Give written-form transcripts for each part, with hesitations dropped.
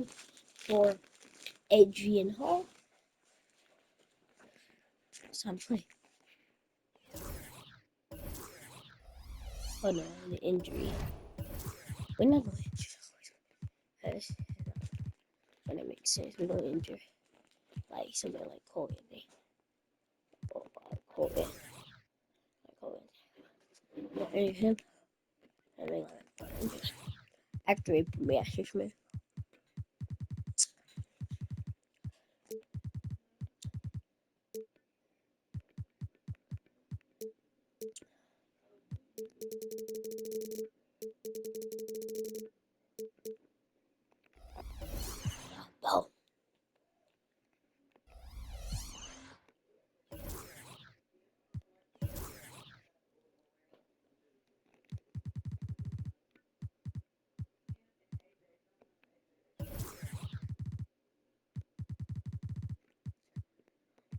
game for Adrian Hall. It's time to play. Oh no, the injury. We're not going to injure. That's gonna make sense. We're going to injure like somebody like Colin. Oh, Colin. Like Colin. Not injure him. And then injure. Activate me, man. Oh.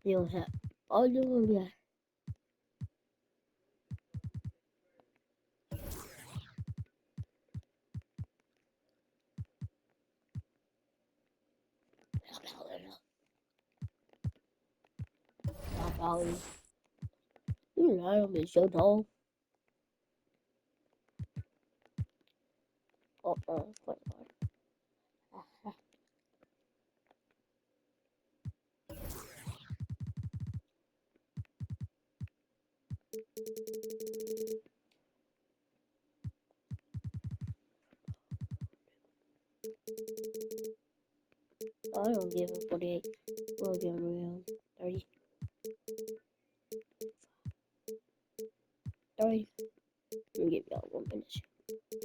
You don't have all you want to be. You know, I'm so tall. Quite hard. I don't give a 48. We'll give him around 30. 30. Let me give y'all 1 minute.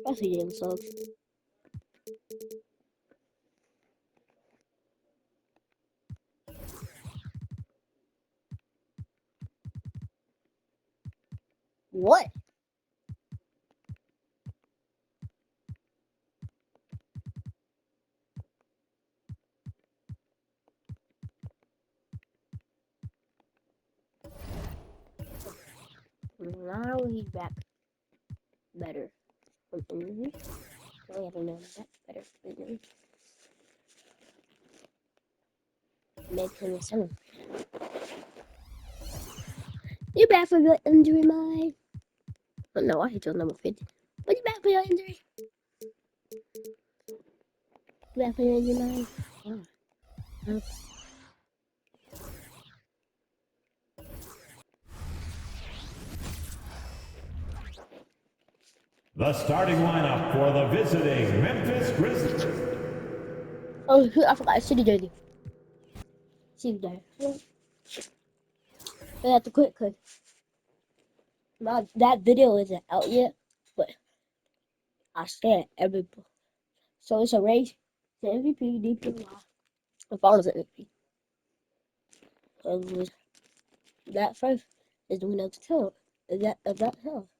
Probably didn't suck. What? Now he's back better from injury. Now we have to know that better from injury. Make him a 7. You back for your injury, Mike? Oh, no, I hit your number 50. But you back for your injury? You back for your injury, Mike? Oh. The starting lineup for the visiting Memphis Grizzlies. Oh, I forgot. City jersey. City jersey. I have to quit because that video isn't out yet, but I stand every. So it's a race to MVP, DPY, and finals MVP. And that first is the winner of the tour. Is that hell?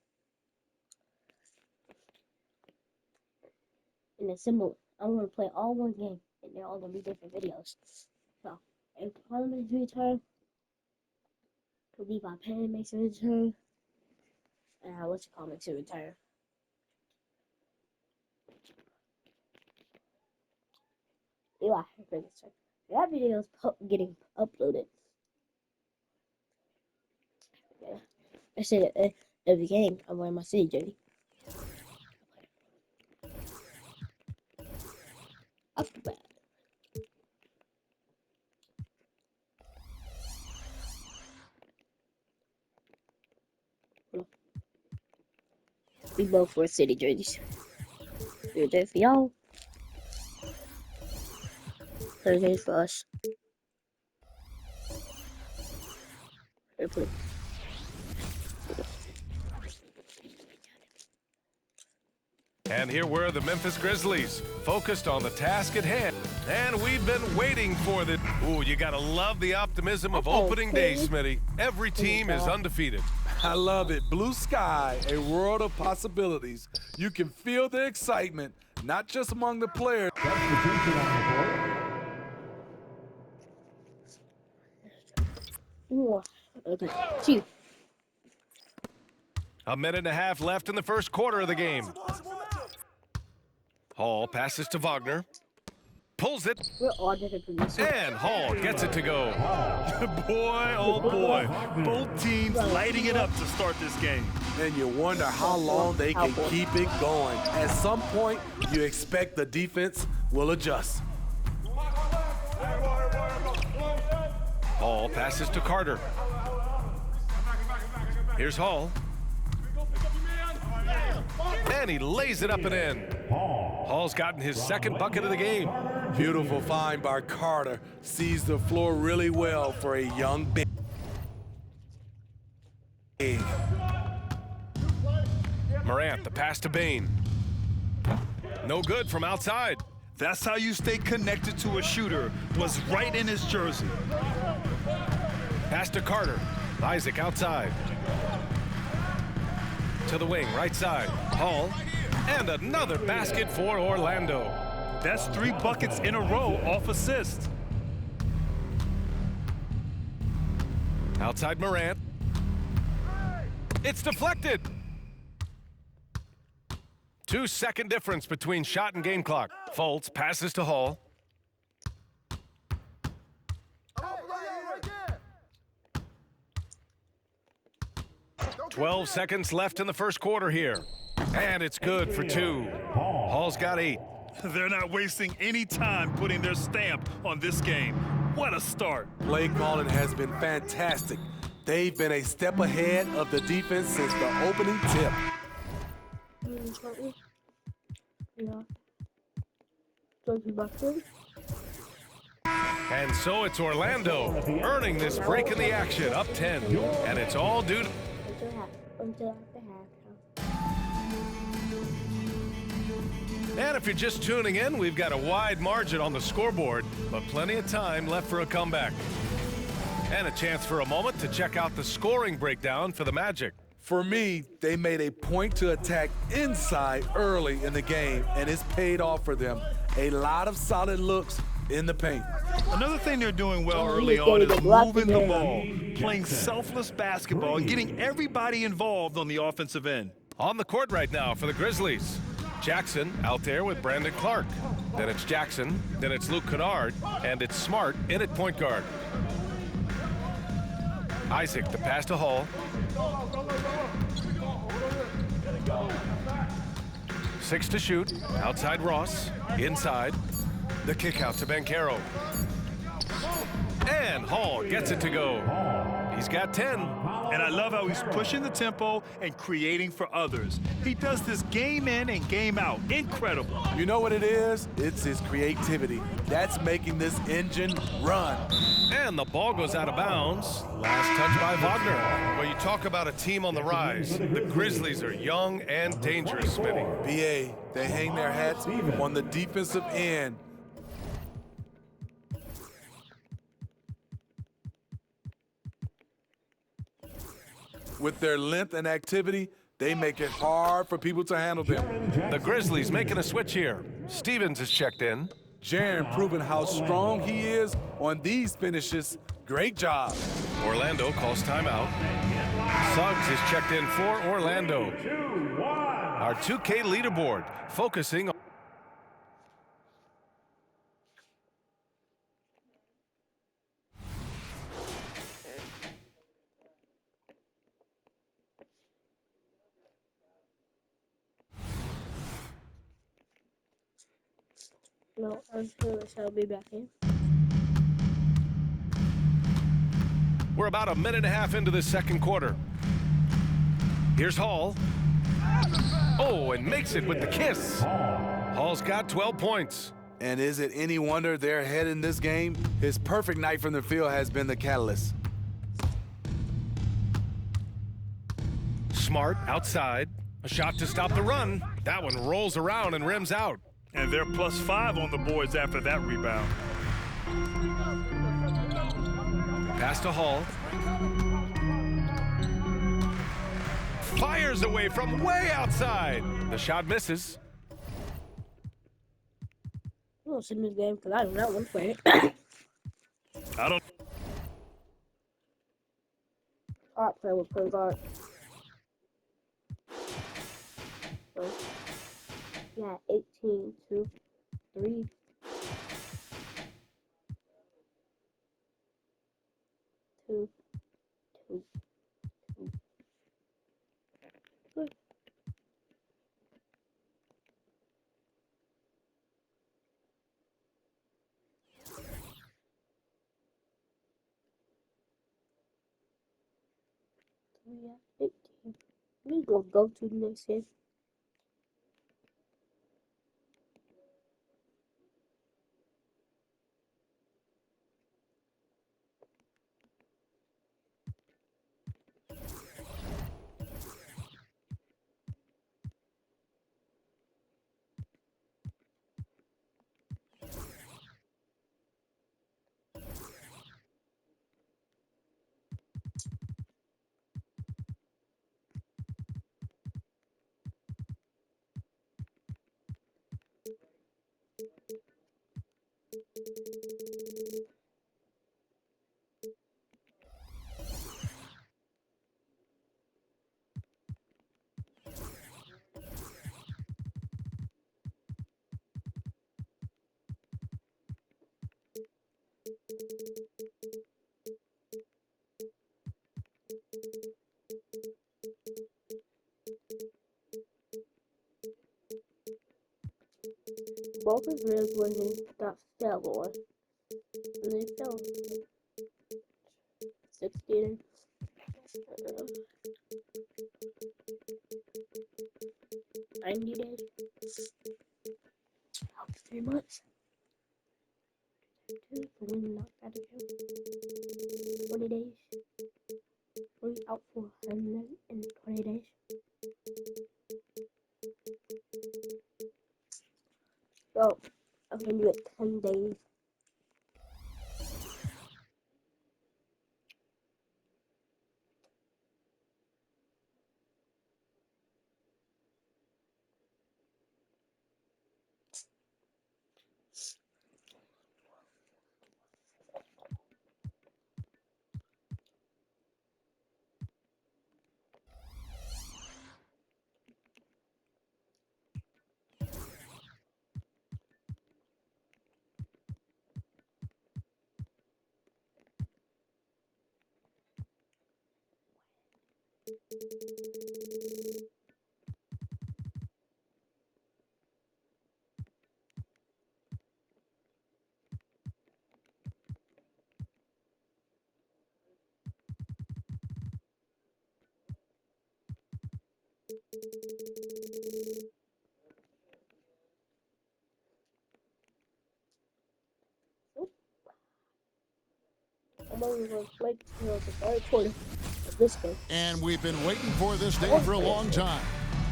In a symbol, I'm gonna play all one game, and they're all gonna be different videos. So if Parliament's return, Levi Payne makes a return, and what's your comment to retire? Levi makes a return. That video is getting uploaded. Yeah. I said every game I'm wearing my city jersey. Up bad. We both wear city jerseys. We're there for y'all. Thursdays for us. Airplane. And here were the Memphis Grizzlies, focused on the task at hand. And we've been waiting for this. Ooh, you gotta love the optimism of opening day, Smitty. Every team is undefeated. I love it. Blue sky, a world of possibilities. You can feel the excitement, not just among the players. Ooh, okay. See. A minute and a half left in the first quarter of the game. Hall passes to Wagner. Pulls it, We're all different producers. and Hall gets it to go. Boy, oh boy. Both teams lighting it up to start this game. And you wonder how long they can keep it going. At some point, you expect the defense will adjust. Hall passes to Carter. Here's Hall. And he lays it up and in. Hall's gotten his second bucket of the game. Beautiful find by Carter. Sees the floor really well for a young big. Morant, the pass to Payne. No good from outside. That's how you stay connected to a shooter. Was right in his jersey. Pass to Carter. Isaac outside. To the wing, right side. Hall. And another basket for Orlando. That's 3 buckets in a row off assist. Outside Morant. It's deflected. 2-second difference between shot and game clock. Fultz passes to Hall. Don't 12 seconds left in the first quarter here. And it's good for 2. Hall's got 8. They're not wasting any time putting their stamp on this game. What a start. Play calling has been fantastic. They've been a step ahead of the defense since the opening tip. Yeah. George Buckley. And so it's Orlando earning this break in the action, up 10. And it's all due to... Until after half. And if you're just tuning in, we've got a wide margin on the scoreboard, but plenty of time left for a comeback. And a chance for a moment to check out the scoring breakdown for the Magic. For me, they made a point to attack inside early in the game, and it's paid off for them. A lot of solid looks in the paint. Another thing they're doing well early on is moving the ball, playing selfless basketball, and getting everybody involved on the offensive end. On the court right now for the Grizzlies. Jackson out there with Brandon Clark. Then it's Jackson, then it's Luke Kennard, and it's Smart in at point guard. Isaac, the pass to Hall. 6 to shoot. Outside Ross. Inside. The kick out to Banchero. And Hall gets it to go. He's got 10. And I love how he's pushing the tempo and creating for others. He does this game in and game out. Incredible. You know what it is? It's his creativity. That's making this engine run. And the ball goes out of bounds. Last touch by Wagner. Well, you talk about a team on the rise. The Grizzlies are young and dangerous, Smitty. BA, they hang their hats on the defensive end. With their length and activity, they make it hard for people to handle them. The Grizzlies making a switch here. Stevens is checked in. Jaren proving how strong he is on these finishes. Great job. Orlando calls timeout. Suggs is checked in for Orlando. Our 2K leaderboard focusing on... No, I'm sure I'll be back in. We're about a minute and a half into this second quarter. Here's Hall. Oh, and makes it with the kiss. Hall's got 12 points. And is it any wonder they're ahead in this game? His perfect night from the field has been the catalyst. Smart outside. A shot to stop the run. That one rolls around and rims out. And they're +5 on the boards after that rebound. Pass to Hall. Fires away from way outside. The shot misses. I don't see this game because I do not want to play it. I don't. I play with point guard. So, yeah, 18, 2, 3. 2, 2, 2. Good. So yeah, 18. We gonna go to the next game. Both his ribs when he got fell on. And they fell. 16. 90 days. Out for 3 months. The wind knocked out of him. 20 days. We out for 120 days. So, I'm gonna do it 10 days. I'm only going to play the third quarter of this game. And we've been waiting for this day for a long time.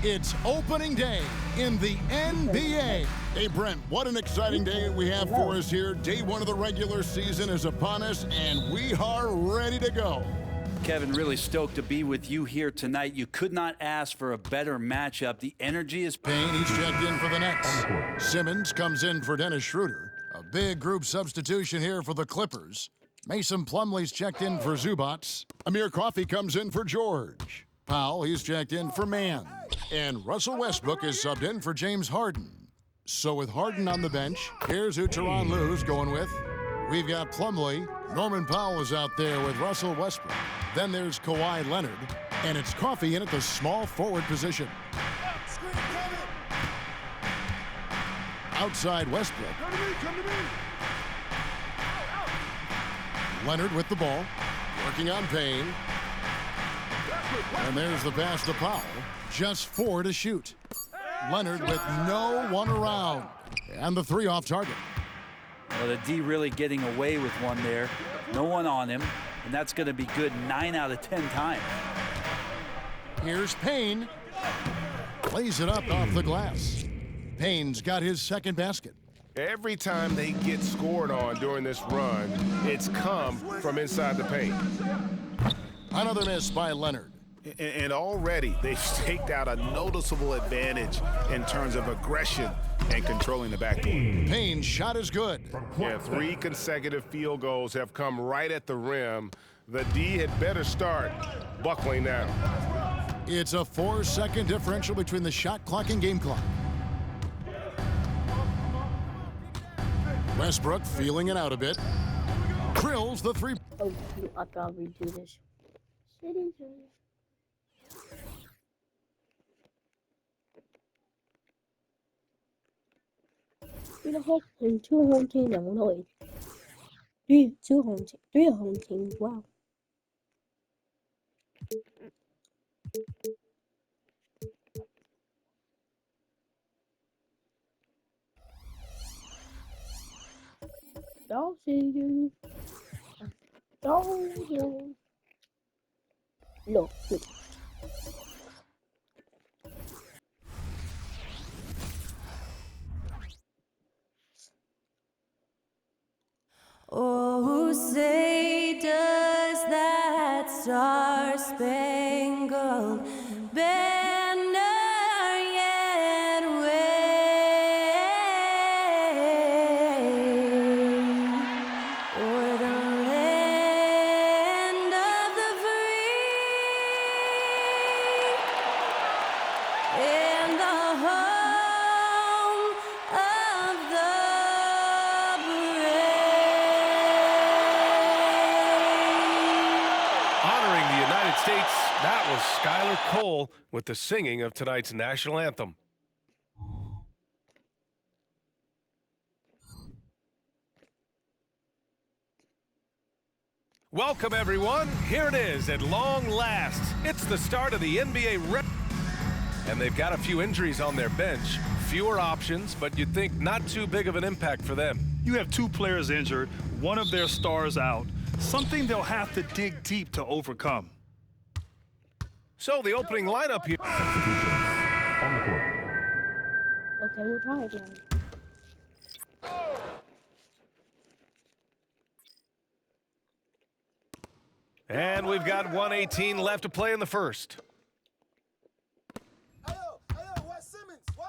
It's opening day in the NBA. Hey, Brent, what an exciting day we have for us here. Day one of the regular season is upon us, and we are ready to go. Kevin, really stoked to be with you here tonight. You could not ask for a better matchup. The energy is... Payne, he's checked in for the Nets. Simmons comes in for Dennis Schroeder. A big group substitution here for the Clippers. Mason Plumlee's checked in for Zubats. Amir Coffey comes in for George. Powell, he's checked in for Mann. And Russell Westbrook is subbed in for James Harden. So with Harden on the bench, here's who Tyronn Lue's going with. We've got Plumlee. Norman Powell is out there with Russell Westbrook. Then there's Kawhi Leonard. And it's Coffey in at the small forward position. Outside Westbrook. Come to me. Leonard with the ball, working on Payne. And there's the pass to Powell. Just 4 to shoot. Leonard with no one around. And the 3 off target. Well, the D really getting away with one there. No one on him. And that's going to be good 9 out of 10 times. Here's Payne. Plays it up off the glass. Payne's got his second basket. Every time they get scored on during this run, it's come from inside the paint. Another miss by Leonard. And already they've staked out a noticeable advantage in terms of aggression and controlling the backboard. Payne's shot is good. Yeah, 3 consecutive field goals have come right at the rim. The D had better start buckling now. It's a 4-second differential between the shot clock and game clock. Westbrook feeling it out a bit. drills the three. Oh, I thought we'd do this. City the whole and 2 home teams and 1 away. 3 home teams. 3 home teams. Wow. Dog City. Dog City. No. Oh, say does that star-spangled banner yet wave o'er the land of the free and the home of the Honoring the United States, that was Skylar Cole with the singing of tonight's national anthem. Welcome, everyone. Here it is at long last. It's the start of the NBA and they've got a few injuries on their bench. Fewer options, but you'd think not too big of an impact for them. You have 2 players injured, one of their stars out. Something they'll have to dig deep to overcome. So the opening lineup here. Okay, we'll try again. And we've got 1:18 left to play in the first.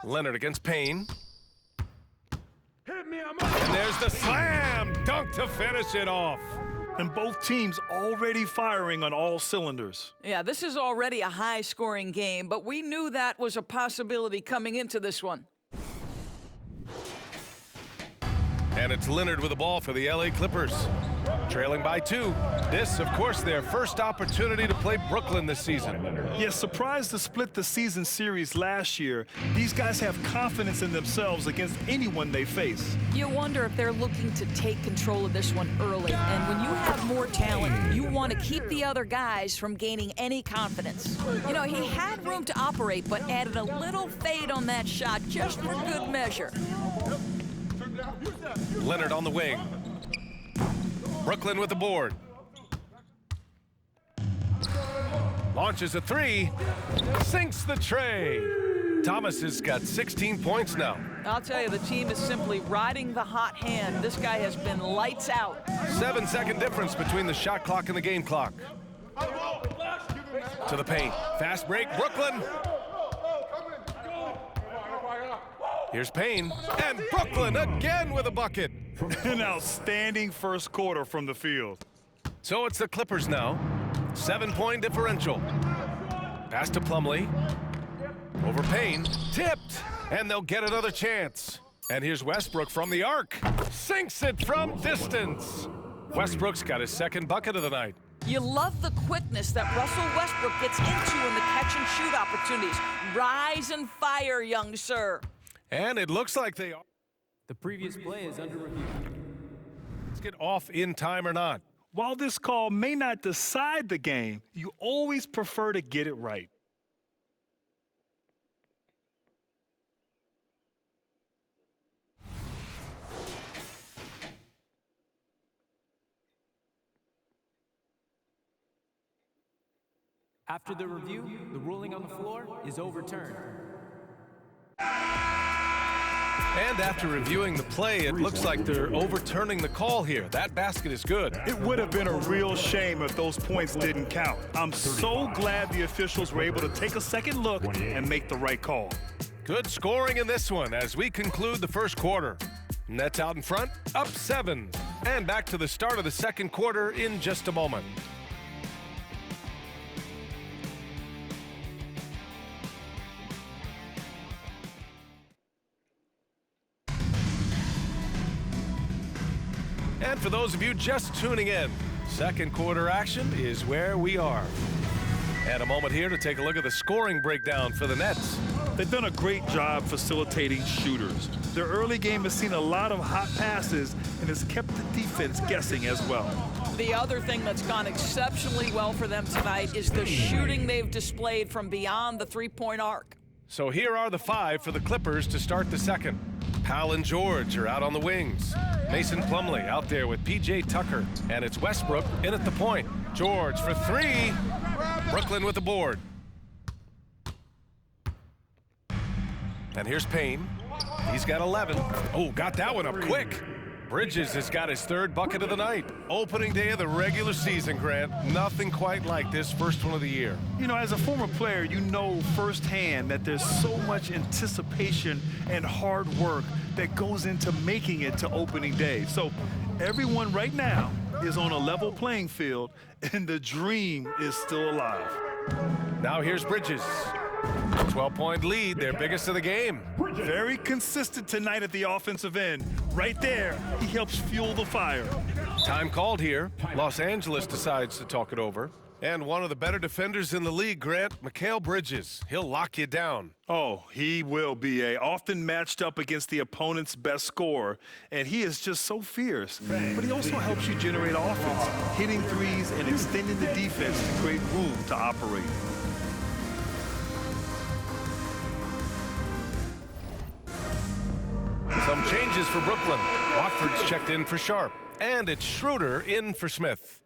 Leonard against Payne. And there's the slam dunk to finish it off. And both teams already firing on all cylinders. Yeah, this is already a high-scoring game, but we knew that was a possibility coming into this one. And it's Leonard with the ball for the LA Clippers. Trailing by 2. This, of course, their first opportunity to play Brooklyn this season. Yes, surprised to split the season series last year. These guys have confidence in themselves against anyone they face. You wonder if they're looking to take control of this one early. And when you have more talent, you want to keep the other guys from gaining any confidence. You know, he had room to operate, but added a little fade on that shot just for good measure. Leonard on the wing. Brooklyn with the board. Launches a 3. Sinks the tray. Thomas has got 16 points now. I'll tell you, the team is simply riding the hot hand. This guy has been lights out. 7-second difference between the shot clock and the game clock. To the paint. Fast break, Brooklyn. Here's Payne. And Brooklyn again with a bucket. An outstanding first quarter from the field. So it's the Clippers now. 7-point differential. Pass to Plumlee. Over Payne. Tipped. And they'll get another chance. And here's Westbrook from the arc. Sinks it from distance. Westbrook's got his second bucket of the night. You love the quickness that Russell Westbrook gets into in the catch-and-shoot opportunities. Rise and fire, young sir. And it looks like they are. The previous play is under review. Let's get off in time or not. While this call may not decide the game, you always prefer to get it right. After the review, the ruling on the floor is overturned. And after reviewing the play, it looks like they're overturning the call here. That basket is good. It would have been a real shame if those points didn't count. I'm so glad the officials were able to take a second look and make the right call. Good scoring in this one as we conclude the first quarter. Nets out in front, up 7. And back to the start of the second quarter in just a moment. And for those of you just tuning in, second quarter action is where we are. And a moment here to take a look at the scoring breakdown for the Nets. They've done a great job facilitating shooters. Their early game has seen a lot of hot passes and has kept the defense guessing as well. The other thing that's gone exceptionally well for them tonight is the shooting they've displayed from beyond the three-point arc. So here are the five for the Clippers to start the second. Powell and George are out on the wings. Mason Plumlee out there with P.J. Tucker. And it's Westbrook in at the point. George for three. Brooklyn with the board. And here's Payne. He's got 11. Oh, got that one up quick. Bridges has got his third bucket of the night. Opening day of the regular season, Grant. Nothing quite like this first one of the year. You know, as a former player, you know firsthand that there's so much anticipation and hard work that goes into making it to opening day. So everyone right now is on a level playing field, and the dream is still alive. Now here's Bridges. 12-point lead, their biggest of the game. Very consistent tonight at the offensive end. Right there, he helps fuel the fire. Time called here. Los Angeles decides to talk it over. And one of the better defenders in the league, Grant, Mikal Bridges. He'll lock you down. Oh, he will be often matched up against the opponent's best scorer, and he is just so fierce. But he also helps you generate offense, hitting threes and extending the defense to create room to operate. Some changes for Brooklyn. Watford's checked in for Sharp. And it's Schroeder in for Smith.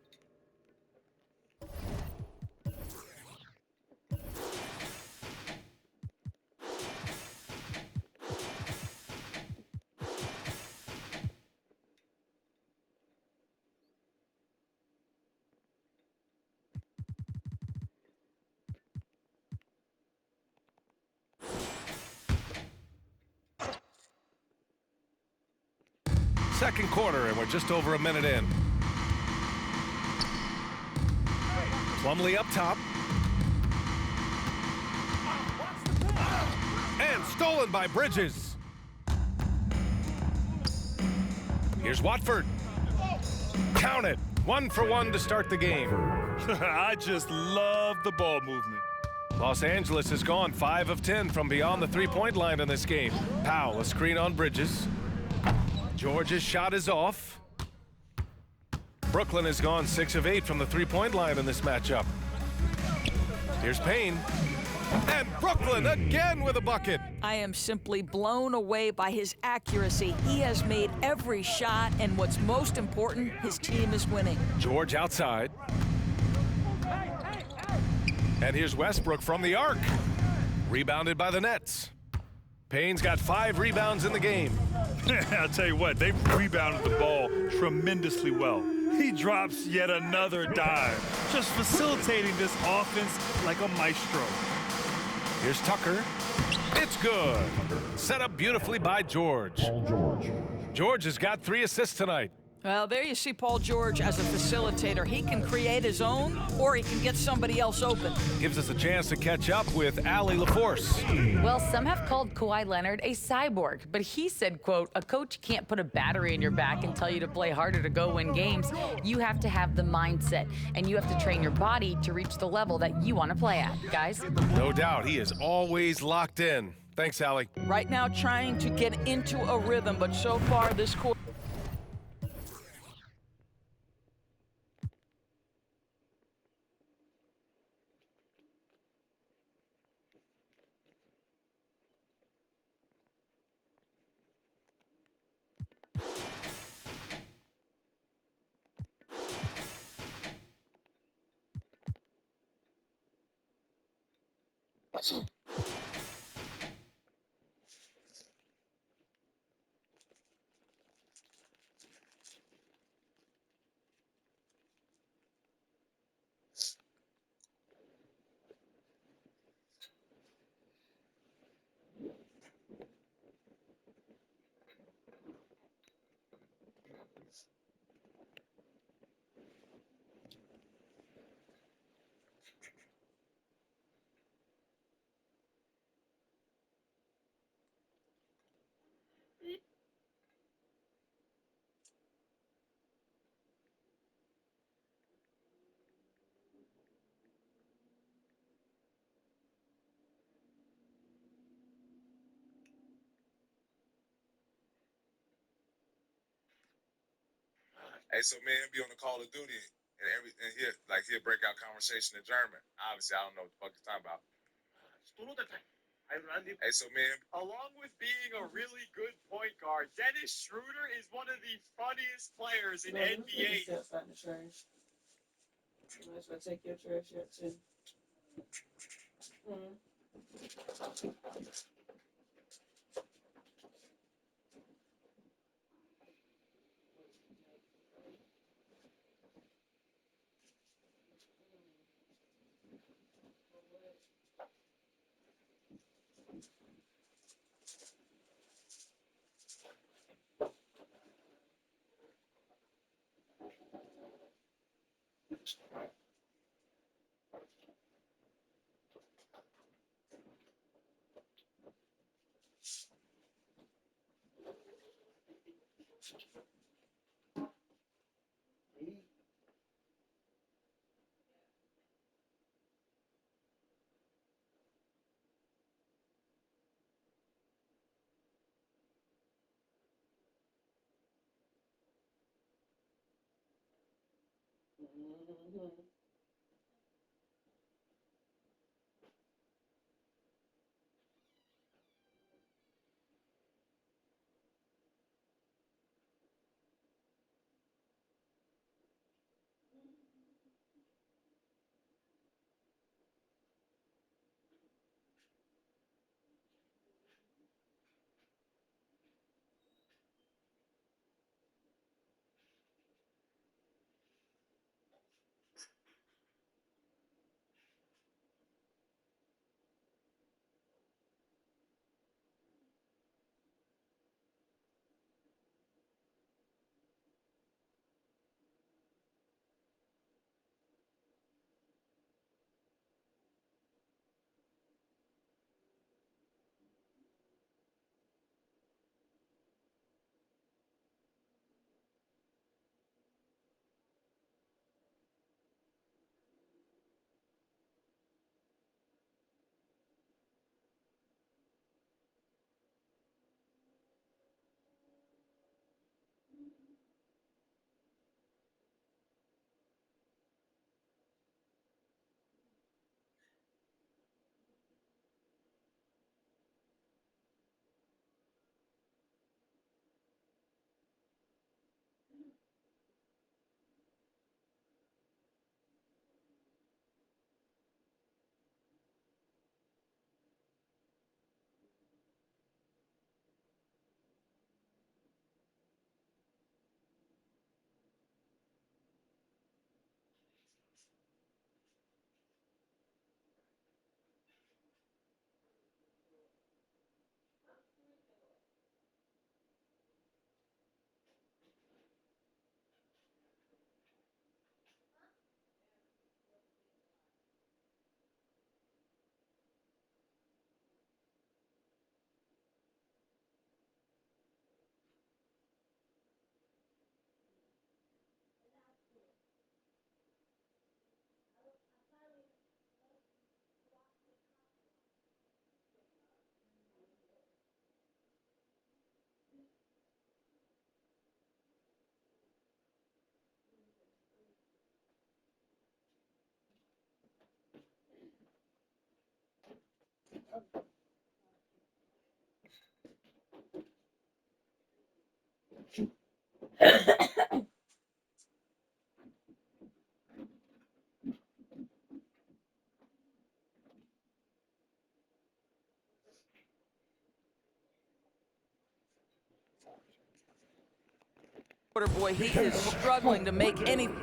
Second quarter, and we're just over a minute in. Plumlee up top. And stolen by Bridges. Here's Watford. Count it. 1 for 1 to start the game. I just love the ball movement. Los Angeles has gone 5 of 10 from beyond the three-point line in this game. Powell, a screen on Bridges. George's shot is off. Brooklyn has gone 6 of 8 from the three-point line in this matchup. Here's Payne. And Brooklyn again with a bucket. I am simply blown away by his accuracy. He has made every shot, and what's most important, his team is winning. George outside. And here's Westbrook from the arc. Rebounded by the Nets. Payne's got 5 rebounds in the game. I'll tell you what, they've rebounded the ball tremendously well. He drops yet another dive, just facilitating this offense like a maestro. Here's Tucker. It's good. Set up beautifully by George. George has got 3 assists tonight. Well, there you see Paul George as a facilitator. He can create his own, or he can get somebody else open. Gives us a chance to catch up with Allie LaForce. Well, some have called Kawhi Leonard a cyborg, but he said, quote, a coach can't put a battery in your back and tell you to play harder to go win games. You have to have the mindset, and you have to train your body to reach the level that you want to play at, guys. No doubt, he is always locked in. Thanks, Allie. Right now trying to get into a rhythm, but so far this quarter. Hey, so me and him be on the Call of Duty, and he'll break out conversation in German. Obviously, I don't know what the fuck he's talking about. Hey, so me and him. Along with being a really good point guard, Dennis Schroeder is one of the funniest players in NBA. You might as well take your trash out too. Boy, he is struggling to make anything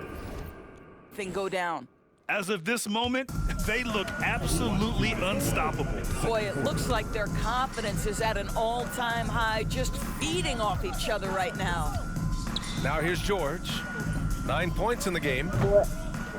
go down. As of this moment, they look absolutely unstoppable. Boy, it looks like their confidence is at an all-time high, just feeding off each other right now. Now here's George. 9 points in the game.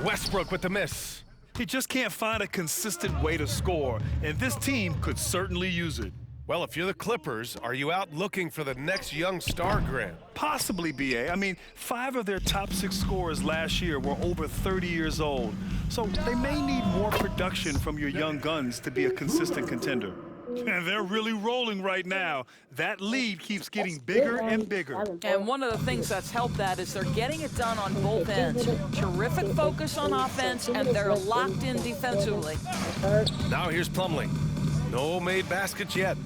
Westbrook with the miss. He just can't find a consistent way to score, and this team could certainly use it. Well, if you're the Clippers, are you out looking for the next young star, Grant? Possibly, B.A. I mean, 5 of their top 6 scorers last year were over 30 years old. So they may need more production from your young guns to be a consistent contender. And they're really rolling right now. That lead keeps getting bigger and bigger. And one of the things that's helped that is they're getting it done on both ends. Terrific focus on offense, and they're locked in defensively. Now here's Plumlee. No made baskets yet.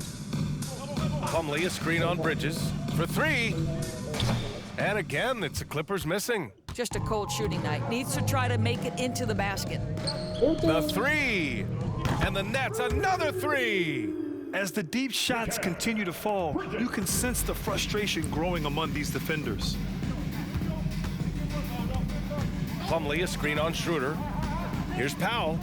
Plumlee, a screen on Bridges for three. And again, it's the Clippers missing. Just a cold shooting night. Needs to try to make it into the basket. The three. And the Nets, another three. As the deep shots continue to fall, you can sense the frustration growing among these defenders. Plumlee, a screen on Schroeder. Here's Powell.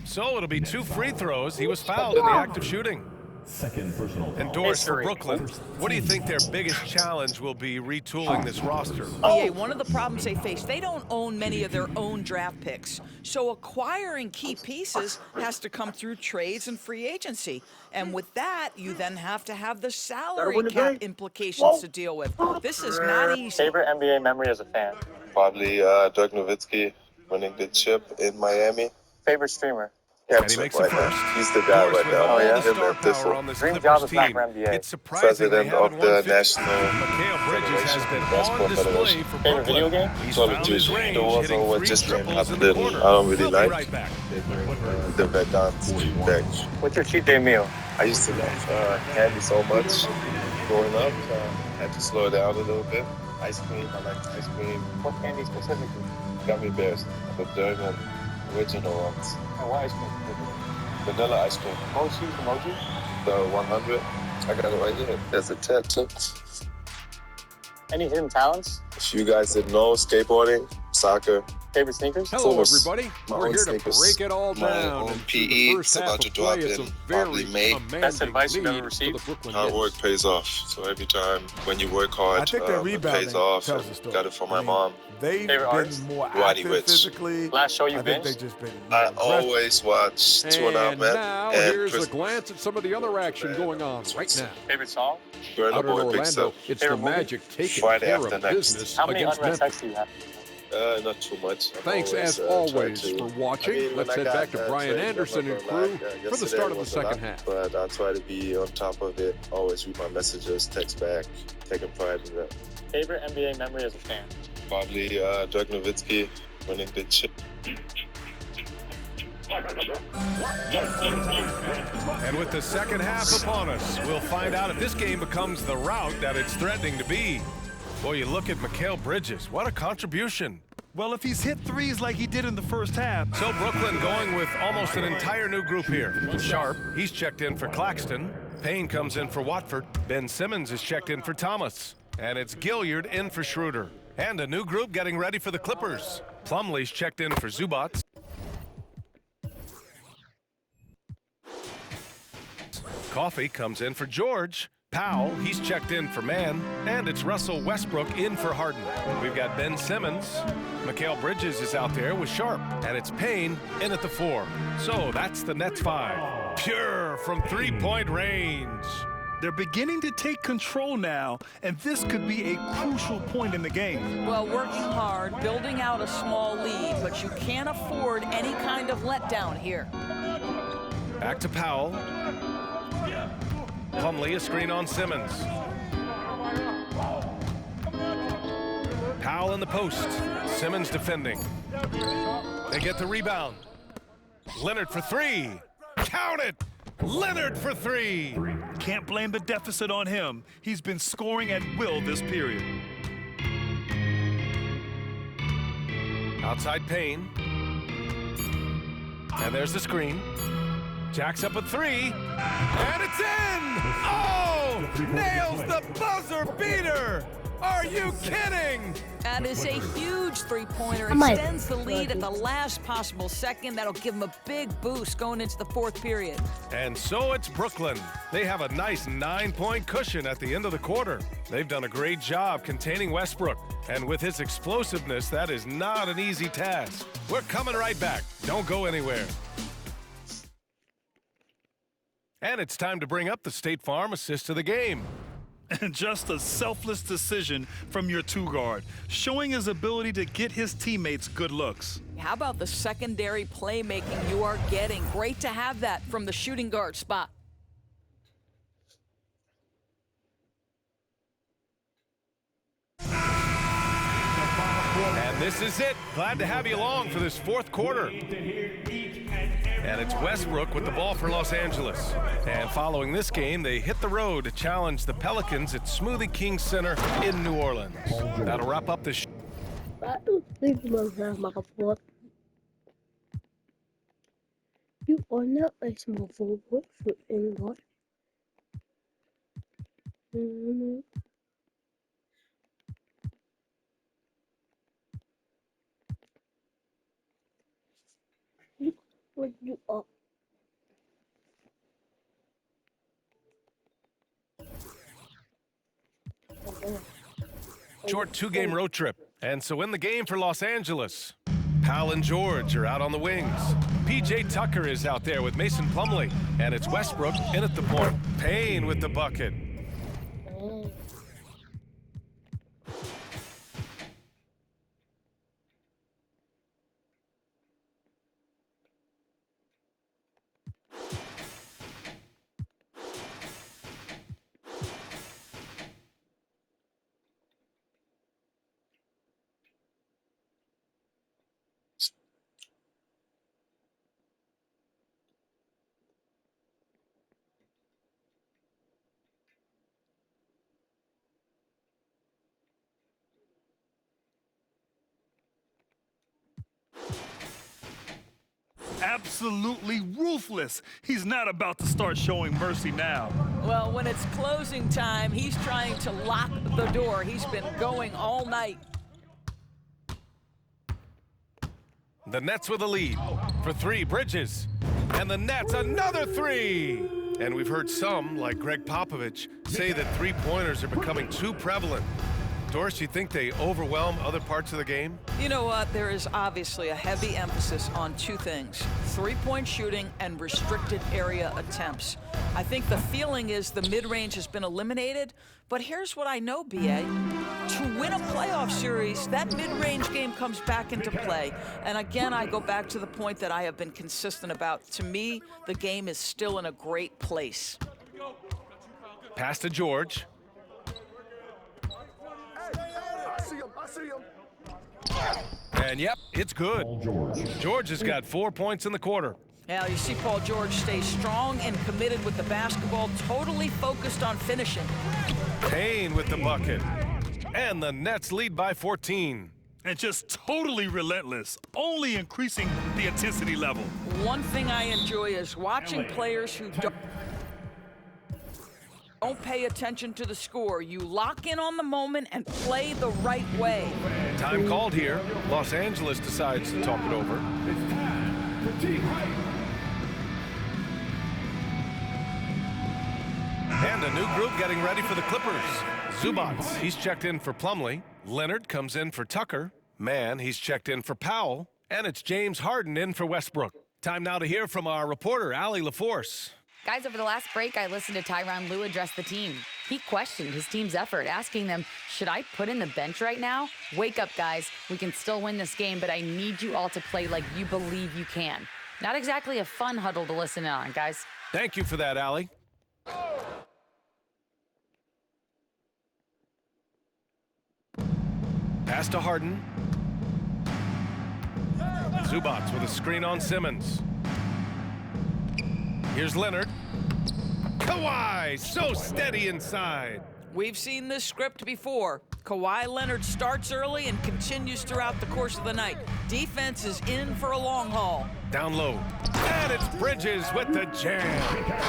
So it'll be 2 free throws. He was fouled in the act of shooting. Second personal foul. And Doris for Brooklyn, what do you think their biggest challenge will be retooling this roster? Yeah, one of the problems they face, they don't own many of their own draft picks. So acquiring key pieces has to come through trades and free agency. And with that, you then have to have the salary cap implications to deal with. This is not easy. Favorite NBA memory as a fan? Probably Dirk Nowitzki winning the chip in Miami. Favorite streamer? And he makes it first. He's the guy right now. Oh, yeah? Him and Thistle. Dream job is back for NBA. It's surprising they President haven't of won the 50. National Mikal Bridges has been Basketball on display Federation. for Favorite video Brooklyn. game? He's Call of found his Duty. range, The ones hitting on 3 just triples in the didn't. quarter. I don't really We'll like be right back. the Verdant back. What's your cheat day meal? I used to love candy so much growing up. Had to slow it down a little bit. Ice cream. I like ice cream. What candy specifically? Gummy bears. The German original ones. And what ice cream? Vanilla ice cream. Emoji? The 100. I got it right here. There's a tattoo. Any hidden talents? If you guys didn't know, skateboarding, soccer. Favorite sneakers? Hello, everybody. My We're own here sneakers. to break it all My down. own And through PE. the It's first half about to of drop play, it's in a probably very May. commanding Best advice you've lead ever for received? the Brooklyn Hard Nets. work pays off. So every time when you work hard, I think their it rebounding pays off. tells And the story. got it from my I mean, mom. They've Favorite been artist? more Roddy active Ricch. physically. Last show you I think binged? they've just been I more aggressive. always watch 2.5 And Men now and here's Chris a glance at some of the other action going on right now. Favorite song? Burna Out in Boy picks Orlando, up. it's the Favorite movie? Magic taking Friday care after of next. business How many against unread Memphis. texts do you have? Not too much. I'm Thanks always, as always try to- for watching. I mean, Let's when I head got back to that Brian trade, Anderson I'm and not crew gonna lie, for the yesterday start of the was a lot, second half. But I try to be on top of it. Always read my messages, text back, taking pride in that. Favorite NBA memory as a fan? Probably Dirk Nowitzki winning the chip. And with the second half upon us, we'll find out if this game becomes the rout that it's threatening to be. Boy, you look at Mikal Bridges. What a contribution. Well, if he's hit threes like he did in the first half. So Brooklyn going with almost an entire new group here. Sharp, he's checked in for Claxton. Payne comes in for Watford. Ben Simmons is checked in for Thomas. And it's Gilliard in for Schroeder. And a new group getting ready for the Clippers. Plumlee's checked in for Zubats. Coffee comes in for George. Powell, he's checked in for Mann. And it's Russell Westbrook in for Harden. We've got Ben Simmons. Mikal Bridges is out there with Sharp. And it's Payne in at the 4. So that's the Nets 5. Pure from three-point range. They're beginning to take control now, and this could be a crucial point in the game. Well, working hard, building out a small lead, but you can't afford any kind of letdown here. Back to Powell. Plumlee, a screen on Simmons. Powell in the post. Simmons defending. They get the rebound. Leonard for 3. Count it! Leonard for 3. Can't blame the deficit on him. He's been scoring at will this period. Outside Payne. And there's the screen. Jacks up a 3. And it's in! Oh! Nails the buzzer beater! Are you kidding? That is a huge three-pointer. I might- Extends the lead at the last possible second. That'll give them a big boost going into the fourth period. And so it's Brooklyn. They have a nice 9-point cushion at the end of the quarter. They've done a great job containing Westbrook. And with his explosiveness, that is not an easy task. We're coming right back. Don't go anywhere. And it's time to bring up the State Farm assist of the game. And just a selfless decision from your two-guard, showing his ability to get his teammates good looks. How about the secondary playmaking you are getting? Great to have that from the shooting guard spot. And this is it. Glad to have you along for this fourth quarter. And it's Westbrook with the ball for Los Angeles. And following this game, they hit the road to challenge the Pelicans at Smoothie King Center in New Orleans. That'll wrap up this. You are now a small forward shooting guard. What you are. Short two-game road trip. And so in the game for Los Angeles, Powell and George are out on the wings. P.J. Tucker is out there with Mason Plumlee. And it's Westbrook in at the point. Payne with the bucket. Absolutely ruthless. He's not about to start showing mercy now. Well, when it's closing time, he's trying to lock the door. He's been going all night. The Nets with a lead. For three, Bridges. And the Nets, another three! And we've heard some, like Greg Popovich, say that three-pointers are becoming too prevalent. Doris, you think they overwhelm other parts of the game? You know what? There is obviously a heavy emphasis on two things: three-point shooting and restricted area attempts. I think the feeling is the mid-range has been eliminated, but here's what I know, B.A. To win a playoff series, that mid-range game comes back into play. And again, I go back to the point that I have been consistent about. To me, the game is still in a great place. Pass to George. And yep, it's good. George has got 4 points in the quarter. Now you see Paul George stay strong and committed with the basketball, totally focused on finishing. Payne with the bucket. And the Nets lead by 14. And just totally relentless, only increasing the intensity level. One thing I enjoy is watching players who don't pay attention to the score. You lock in on the moment and play the right way. Time called here. Los Angeles decides to talk it over. And a new group getting ready for the Clippers. Zubats, he's checked in for Plumlee. Leonard comes in for Tucker. Mann, he's checked in for Powell. And it's James Harden in for Westbrook. Time now to hear from our reporter, Allie LaForce. Guys, over the last break, I listened to Tyronn Lue address the team. He questioned his team's effort, asking them, should I put in the bench right now? Wake up, guys. We can still win this game, but I need you all to play like you believe you can. Not exactly a fun huddle to listen in on, guys. Thank you for that, Allie. Pass to Harden. Zubats with a screen on Simmons. Here's Leonard. Kawhi, so steady inside. We've seen this script before. Kawhi Leonard starts early and continues throughout the course of the night. Defense is in for a long haul. Down low. And it's Bridges with the jam.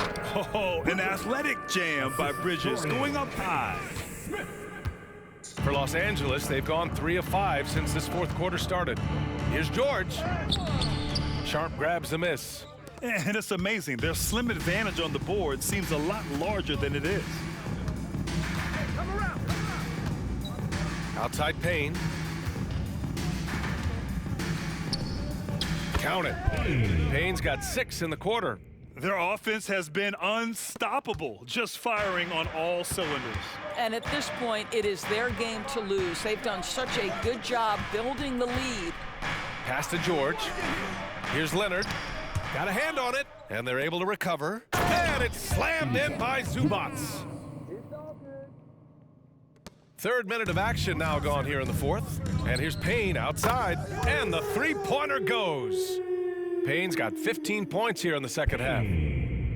Oh, an athletic jam by Bridges, going up high. For Los Angeles, they've gone 3 of 5 since this fourth quarter started. Here's George. Sharp grabs the miss. And it's amazing. Their slim advantage on the board seems a lot larger than it is. Outside Payne. Count it. Payne's got 6 in the quarter. Their offense has been unstoppable, just firing on all cylinders. And at this point, it is their game to lose. They've done such a good job building the lead. Pass to George. Here's Leonard. Got a hand on it, and they're able to recover. And it's slammed in by Zubats. Third minute of action now gone here in the fourth. And here's Payne outside, and the three-pointer goes. Payne's got 15 points here in the second half.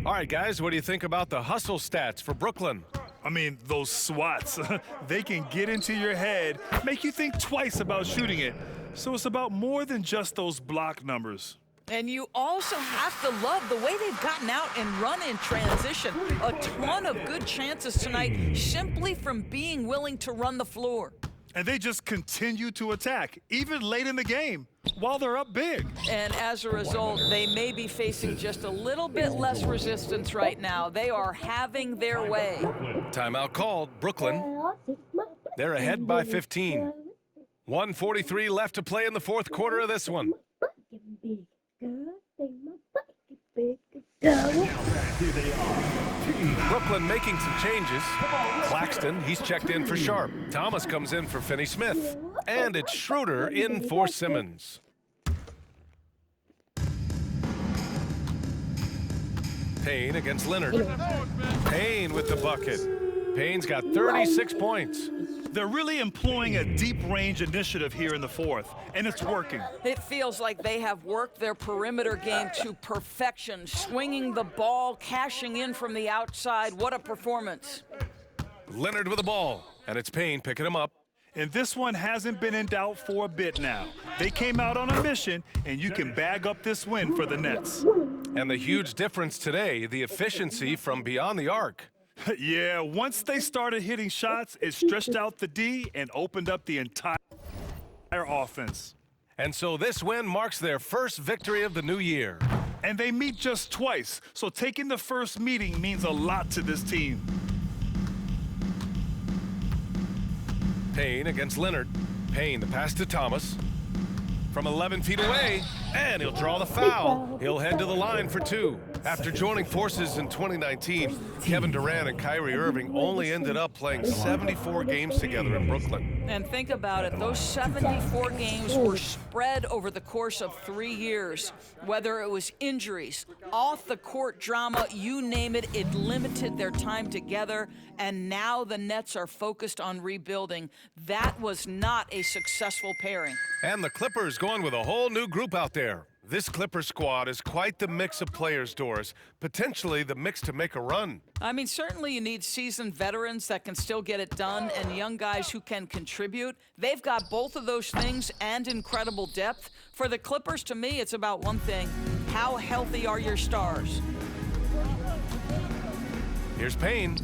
All right, guys, what do you think about the hustle stats for Brooklyn? I mean, those swats, they can get into your head, make you think twice about shooting it. So it's about more than just those block numbers. And you also have to love the way they've gotten out and run in transition. A ton of good chances tonight simply from being willing to run the floor. And they just continue to attack, even late in the game, while they're up big. And as a result, they may be facing just a little bit less resistance right now. They are having their way. Timeout called. Brooklyn. They're ahead by 15. 1:43 left to play in the fourth quarter of this one. Brooklyn making some changes. Claxton, he's checked in for Sharp. Thomas comes in for Finney-Smith. And it's Schroeder in for Simmons. Payne against Leonard. Payne with the bucket. Payne's got 36 points. They're really employing a deep-range initiative here in the fourth, and it's working. It feels like they have worked their perimeter game to perfection, swinging the ball, cashing in from the outside. What a performance. Leonard with the ball, and it's Payne picking him up. And this one hasn't been in doubt for a bit now. They came out on a mission, and you can bag up this win for the Nets. And the huge difference today, the efficiency from beyond the arc. Yeah, once they started hitting shots, it stretched out the D and opened up the entire offense. And so this win marks their first victory of the new year. And they meet just twice, so taking the first meeting means a lot to this team. Payne against Leonard. Payne, the pass to Thomas. From 11 feet away, and he'll draw the foul. He'll head to the line for two. After joining forces in 2019, Kevin Durant and Kyrie Irving only ended up playing 74 games together in Brooklyn. And think about it, those 74 games were spread over the course of 3 years. Whether it was injuries, off-the-court drama, you name it, it limited their time together. And now the Nets are focused on rebuilding. That was not a successful pairing. And the Clippers going with a whole new group out there. This Clipper squad is quite the mix of players, Doris. Potentially the mix to make a run. I mean, certainly you need seasoned veterans that can still get it done and young guys who can contribute. They've got both of those things and incredible depth. For the Clippers, to me, it's about one thing. How healthy are your stars? Here's Payne.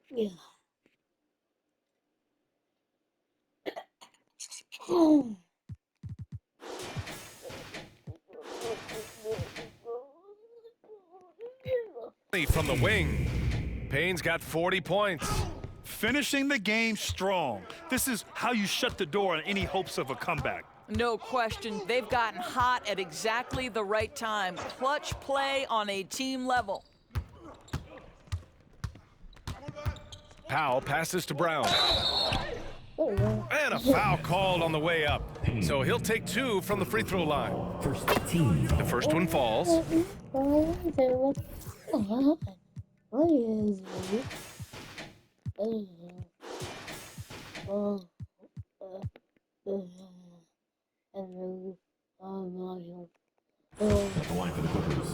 Yeah. From the wing. Payne's got 40 points. Finishing the game strong. This is how you shut the door on any hopes of a comeback. No question, they've gotten hot at exactly the right time. Clutch play on a team level. Powell passes to Brown. And a foul called on the way up. So he'll take two from the free throw line. The first one falls. At the line for the Clippers,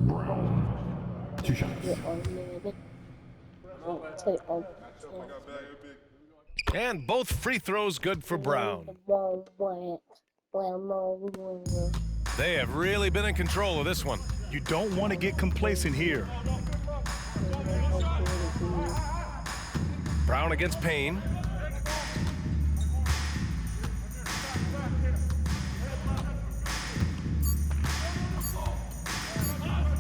Brown. 2 shots. And both free throws good for Brown. They have really been in control of this one. You don't want to get complacent here. Brown against Payne.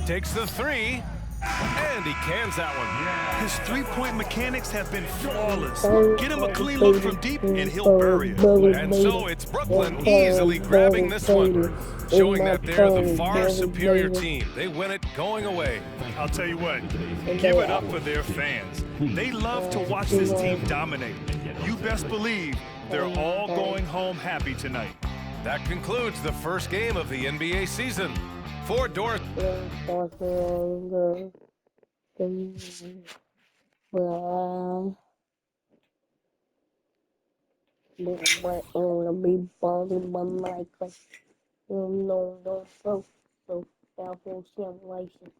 Takes the three, and he cans that one. His three-point mechanics have been flawless. Get him a clean look from deep, and he'll bury it. And so it's Brooklyn easily grabbing this one, showing that they're the far superior team. They win it going away. I'll tell you what, give it up for their fans. They love to watch this team dominate. You best believe they're all going home happy tonight. That concludes the first game of the NBA season. For Doris. No, so powerful simulation.